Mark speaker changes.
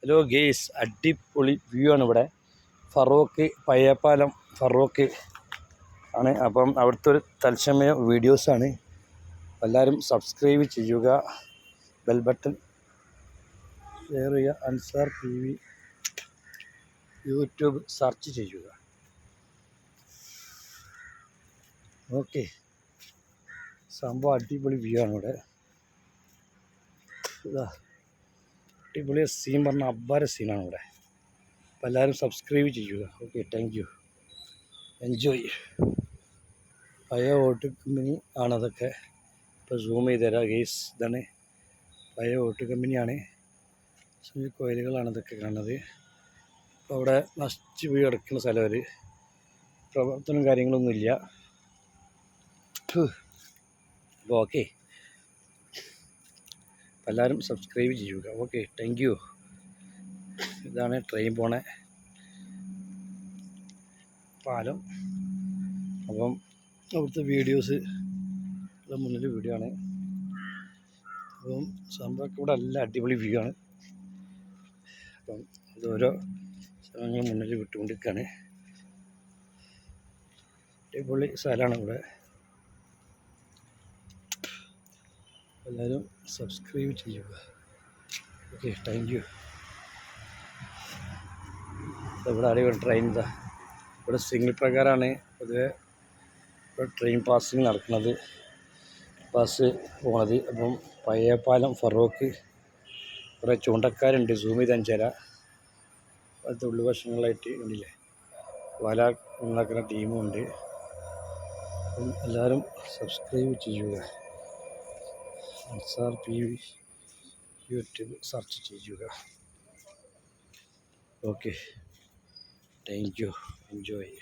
Speaker 1: Hello guys, അടിപൊളി view ആണ് ഇവിടെ. ഫറോക്ക് പയ്യപ്പാലം ഫറോക്ക് ആണ്. അപ്പം അവിടുത്തെ ഒരു തത്സമയ വീഡിയോസാണ്. എല്ലാവരും സബ്സ്ക്രൈബ് ചെയ്യുക, ബെൽ ബട്ടൺ ഷെയർ ചെയ്യുക. അൻസാർ TV യൂട്യൂബ് സെർച്ച് ചെയ്യുക. ഓക്കെ, സംഭവം അടിപൊളി വ്യൂ ആണ് ഇവിടെ. ഇതാ അടിപൊളി സീൻ പറഞ്ഞാൽ അബ്ബാര സീനാണ് ഇവിടെ. അപ്പോൾ എല്ലാവരും സബ്സ്ക്രൈബ് ചെയ്യുക. Okay, thank you, enjoy. പഴയ ഓട്ടോ കമ്പനി ആണതൊക്കെ. ഇപ്പോൾ സൂം ചെയ്ത് തരാം ഗെയ്സ്. ഇതാണ് പഴയ ഓട്ടോ കമ്പനിയാണ്. കോയിലുകളാണ് ഇതൊക്കെ കാണുന്നത്. അപ്പോൾ അവിടെ നശിച്ച് പോയി കിടക്കുന്ന സ്ഥലം, ഒരു പ്രവർത്തനം കാര്യങ്ങളൊന്നുമില്ല. അപ്പോൾ ഓക്കെ, എല്ലാവരും സബ്സ്ക്രൈബ് ചെയ്യുക. Okay, thank you. ഇതാണ് ട്രെയിൻ പോണ പാലം. അപ്പം അവിടുത്തെ വീഡിയോസ് മുന്നിൽ വീഡിയോ ആണ്. അപ്പം സംഭവമൊക്കെ ഇവിടെ എല്ലാം അടിപൊളി വ്യൂ ആണ്. അപ്പം അത് ഓരോ സ്ഥലങ്ങൾ മുന്നിൽ വിട്ടുകൊണ്ടിരിക്കുകയാണ്. അടിപൊളി സ്ഥലമാണ് ഇവിടെ. എല്ലാവരും സബ്സ്ക്രൈബ് ചെയ്യുക. Okay, thank you. ഇവിടെ അടിപൊളി ട്രെയിൻ. ഇതാ ഇവിടെ സിഗ്നൽ പ്രകാരമാണ് പൊതുവെ ട്രെയിൻ പാസിങ് നടക്കുന്നത്, ബസ് പോണത്. അപ്പം പയ്യപ്പാലം ഫറോക്ക് കുറേ ചൂണ്ടക്കാരുണ്ട്. സൂം ചെയ്ത് അഞ്ചര അത് ഉള്ളുവശങ്ങളായിട്ട് ഉണ്ടല്ലേ, വല ഉണ്ടാക്കുന്ന ടീമുണ്ട്. അപ്പം എല്ലാവരും സബ്സ്ക്രൈബ് ചെയ്യുക. അൻസാർ TV യൂട്യൂബ് സെർച്ച് ചെയ്യുക. Okay, thank you, enjoy.